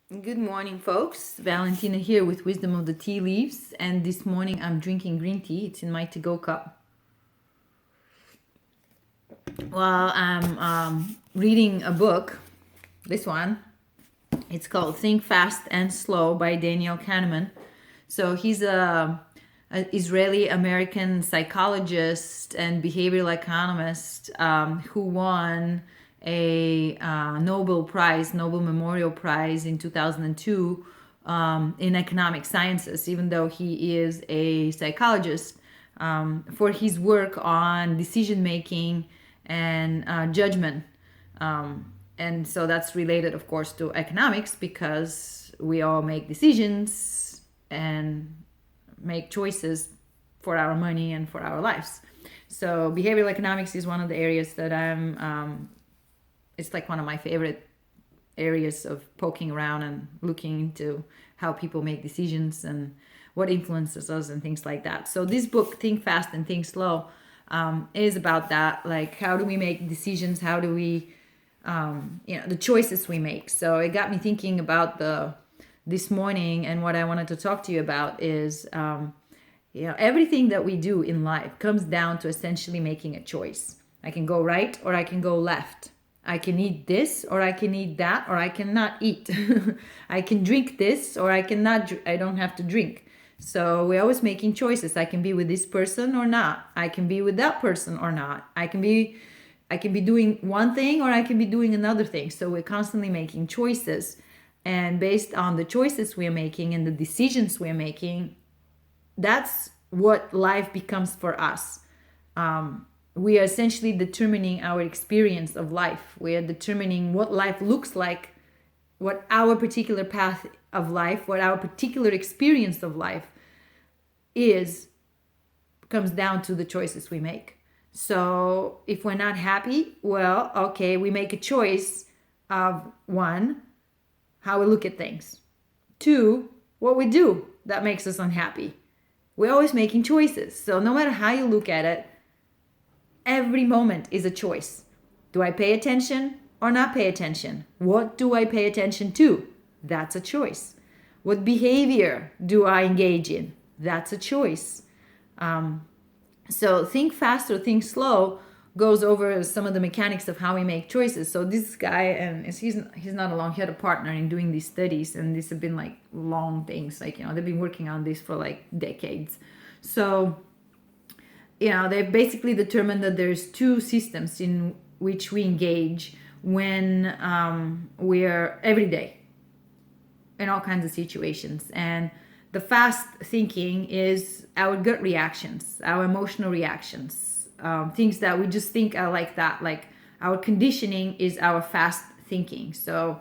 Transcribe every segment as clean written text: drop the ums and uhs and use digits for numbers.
Good morning, folks. Valentina here with Wisdom of the Tea Leaves, and this morning I'm drinking green tea. It's in my to-go cup. While I'm reading a book, this one. It's called Think Fast and Slow by Daniel Kahneman. So he's an Israeli-American psychologist and behavioral economist who won a Nobel Memorial Prize in 2002 in economic sciences, even though he is a psychologist, for his work on decision making and judgment. And so that's related, of course, to economics because we all make decisions and make choices for our money and for our lives. So behavioral economics is one of the areas that it's like one of my favorite areas of poking around and looking into how people make decisions and what influences us and things like that. So this book, Think Fast and Think Slow, is about that. Like, how do we make decisions? How do we, the choices we make? So it got me thinking about this morning, and what I wanted to talk to you about is, everything that we do in life comes down to essentially making a choice. I can go right or I can go left. I can eat this or I can eat that, or I cannot eat. I can drink this or I cannot. I don't have to drink. So we're always making choices. I can be with this person or not. I can be with that person or not. I can be doing one thing or I can be doing another thing. So we're constantly making choices. And based on the choices we're making and the decisions we're making, that's what life becomes for us. We are essentially determining our experience of life. We are determining what life looks like, what our particular path of life, what our particular experience of life is, comes down to the choices we make. So if we're not happy, well, okay, we make a choice of one, how we look at things. Two, what we do that makes us unhappy. We're always making choices. So no matter how you look at it, every moment is a choice. Do I pay attention or not pay attention? What do I pay attention to? That's a choice. What behavior do I engage in? That's a choice. So think fast or think slow goes over some of the mechanics of how we make choices. So this guy, and he's not alone, he had a partner in doing these studies, and these have been like long things, like, they've been working on this for like decades. So they've basically determined that there's two systems in which we engage when we're every day in all kinds of situations. And the fast thinking is our gut reactions, our emotional reactions, things that we just think are like that. Like, our conditioning is our fast thinking. So,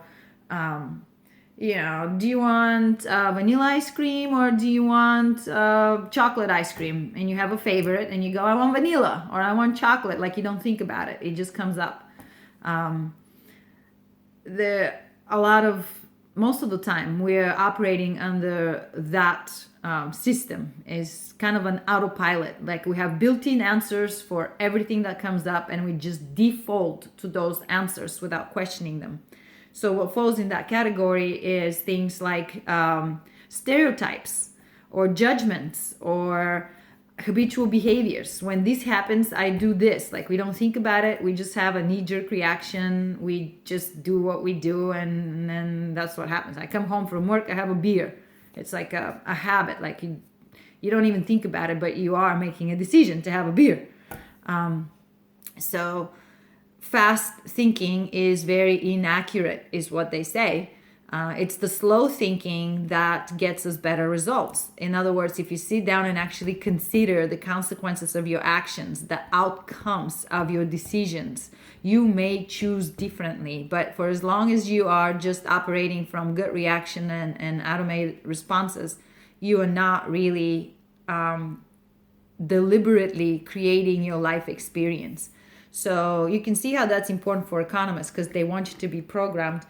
do you want vanilla ice cream or do you want chocolate ice cream? And you have a favorite and you go, I want vanilla or I want chocolate. Like, you don't think about it. It just comes up. Most of the time we're operating under that system. Is kind of an autopilot. Like, we have built-in answers for everything that comes up and we just default to those answers without questioning them. So what falls in that category is things like stereotypes or judgments or habitual behaviors. When this happens, I do this. Like, we don't think about it. We just have a knee-jerk reaction. We just do what we do, and then that's what happens. I come home from work, I have a beer. It's like a habit. Like, you don't even think about it, but you are making a decision to have a beer. So fast thinking is very inaccurate, is what they say. It's the slow thinking that gets us better results. In other words, if you sit down and actually consider the consequences of your actions, the outcomes of your decisions, you may choose differently. But for as long as you are just operating from gut reaction and automated responses, you are not really deliberately creating your life experience. So you can see how that's important for economists, because they want you to be programmed.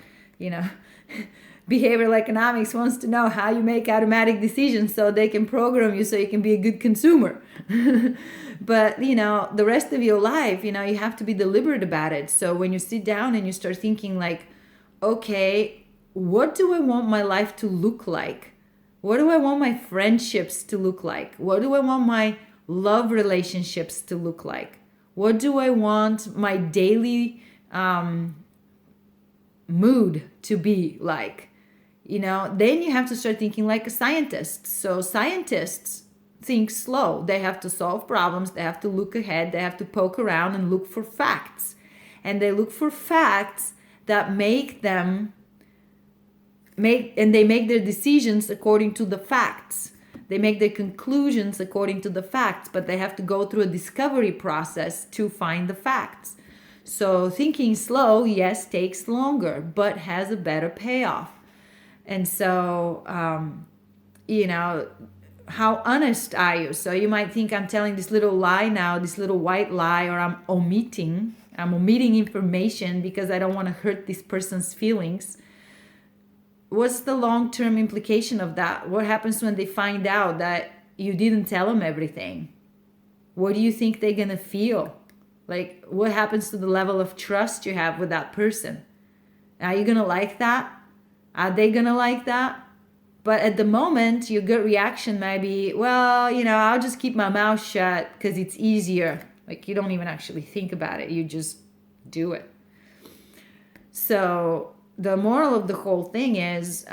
Behavioral economics wants to know how you make automatic decisions so they can program you so you can be a good consumer. But the rest of your life, you have to be deliberate about it. So when you sit down and you start thinking like, okay, what do I want my life to look like? What do I want my friendships to look like? What do I want my love relationships to look like? What do I want my daily mood to be like? Then you have to start thinking like a scientist. So scientists think slow. They have to solve problems. They have to look ahead. They have to poke around and look for facts. And they look for facts that make them they make their decisions according to the facts. They make their conclusions according to the facts, but they have to go through a discovery process to find the facts. So thinking slow, yes, takes longer, but has a better payoff. And so, how honest are you? So you might think I'm telling this little lie now, this little white lie, or I'm omitting information because I don't want to hurt this person's feelings. What's the long-term implication of that? What happens when they find out that you didn't tell them everything? What do you think they're going to feel? Like, what happens to the level of trust you have with that person? Are you going to like that? Are they going to like that? But at the moment, your gut reaction might be, well, I'll just keep my mouth shut because it's easier. Like, you don't even actually think about it. You just do it. So the moral of the whole thing is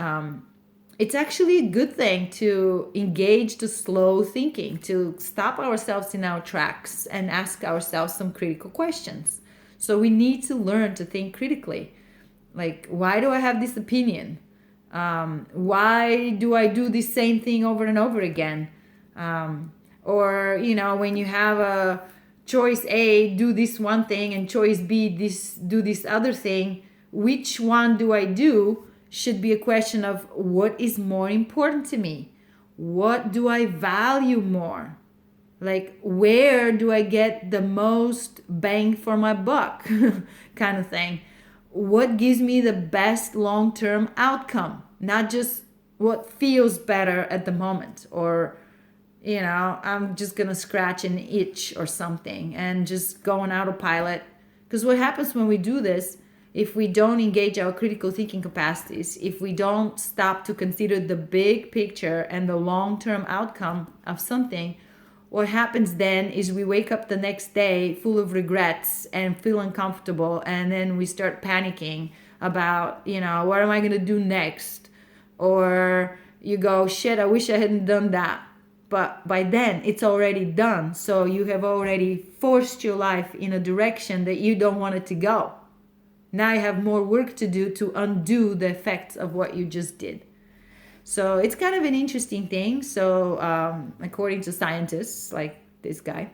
it's actually a good thing to engage the slow thinking, to stop ourselves in our tracks and ask ourselves some critical questions. So we need to learn to think critically. Like, why do I have this opinion? Why do I do this same thing over and over again? Or, when you have a choice A, do this one thing, and choice B, do this other thing, which one do I do should be a question of what is more important to me? What do I value more? Like, where do I get the most bang for my buck kind of thing? What gives me the best long-term outcome, not just what feels better at the moment, or I'm just gonna scratch an itch or something and just go on autopilot. Because what happens when we do this, if we don't engage our critical thinking capacities, if we don't stop to consider the big picture and the long-term outcome of something, what happens then is we wake up the next day full of regrets and feel uncomfortable, and then we start panicking about, what am I going to do next? Or you go, shit, I wish I hadn't done that. But by then it's already done. So you have already forced your life in a direction that you don't want it to go. Now you have more work to do to undo the effects of what you just did. So it's kind of an interesting thing. So according to scientists like this guy,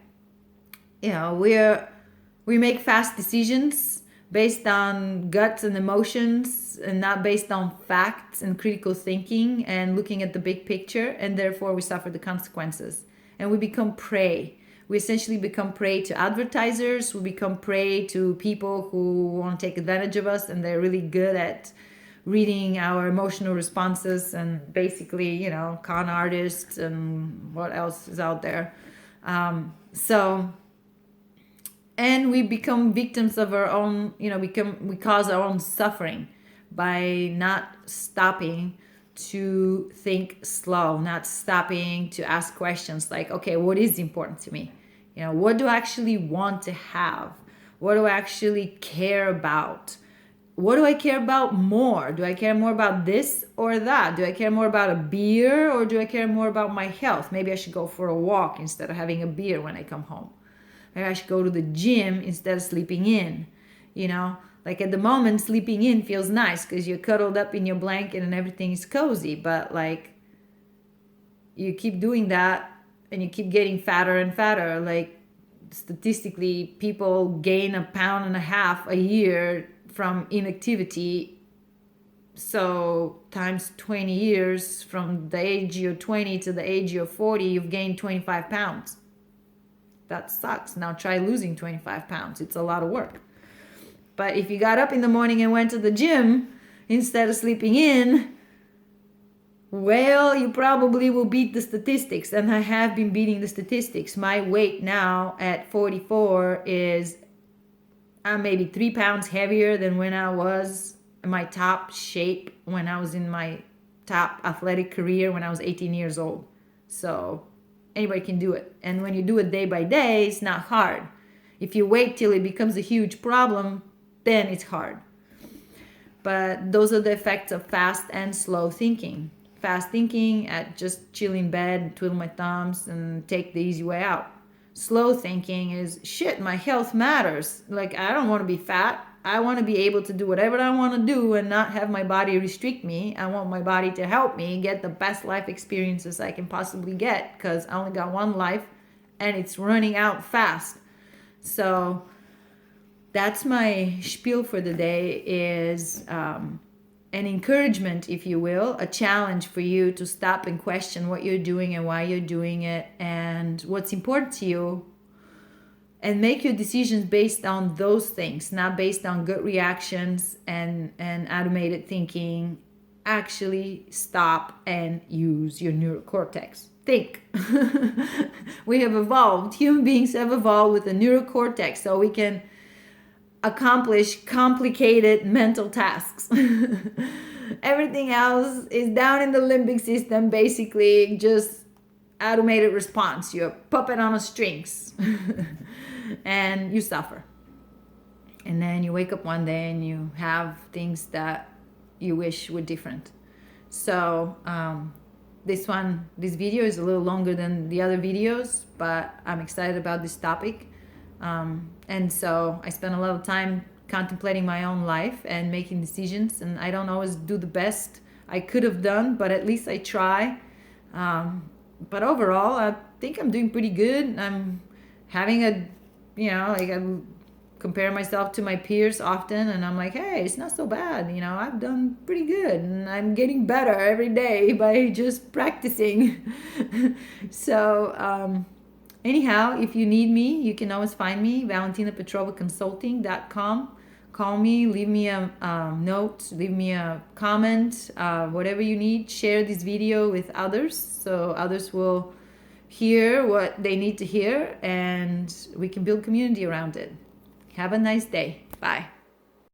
we make fast decisions based on guts and emotions and not based on facts and critical thinking and looking at the big picture, and therefore we suffer the consequences and we become prey. We essentially become prey to advertisers. We become prey to people who want to take advantage of us, and they're really good at reading our emotional responses, and basically, con artists and what else is out there. And we become victims of our own, we cause our own suffering by not stopping to think slow, not stopping to ask questions like, okay, what is important to me? What do I actually want to have? What do I actually care about? What do I care about more? Do I care more about this or that? Do I care more about a beer, or do I care more about my health? Maybe I should go for a walk instead of having a beer when I come home. Maybe I should go to the gym instead of sleeping in. Like at the moment, sleeping in feels nice because you're cuddled up in your blanket and everything is cozy. But like, you keep doing that and you keep getting fatter and fatter. Like, statistically, people gain 1.5 pounds a year from inactivity. So times 20 years, from the age you're 20 to the age you're 40, you've gained 25 pounds. That sucks. Now try losing 25 pounds. It's a lot of work. But if you got up in the morning and went to the gym instead of sleeping in, well, you probably will beat the statistics. And I have been beating the statistics. My weight now at 44 is maybe 3 pounds heavier than when I was my top shape when I was in my top athletic career when I was 18 years old. So anybody can do it. And when you do it day by day, it's not hard. If you wait till it becomes a huge problem, then it's hard. But those are the effects of fast and slow thinking. Fast thinking, at just chill in bed, twiddle my thumbs, and take the easy way out. Slow thinking is, shit, my health matters. Like, I don't want to be fat. I want to be able to do whatever I want to do and not have my body restrict me. I want my body to help me get the best life experiences I can possibly get, because I only got one life and it's running out fast. So that's my spiel for the day, is an encouragement, if you will, a challenge for you to stop and question what you're doing and why you're doing it and what's important to you, and make your decisions based on those things, not based on gut reactions and automated thinking. Actually stop and use your neurocortex. Think. We have evolved. Human beings have evolved with a neurocortex so we can accomplish complicated mental tasks. Everything else is down in the limbic system, basically just automated response. You're a puppet on a strings. And you suffer. And then you wake up one day and you have things that you wish were different. So this video is a little longer than the other videos, but I'm excited about this topic. And so I spend a lot of time contemplating my own life and making decisions, and I don't always do the best I could have done, but at least I try. But overall, I think I'm doing pretty good. I'm having I compare myself to my peers often, and I'm like, hey, it's not so bad. I've done pretty good, and I'm getting better every day by just practicing. So, anyhow, if you need me, you can always find me, ValentinaPetrovaConsulting.com. Call me, leave me a note, leave me a comment, whatever you need. Share this video with others so others will hear what they need to hear, and we can build community around it. Have a nice day. Bye.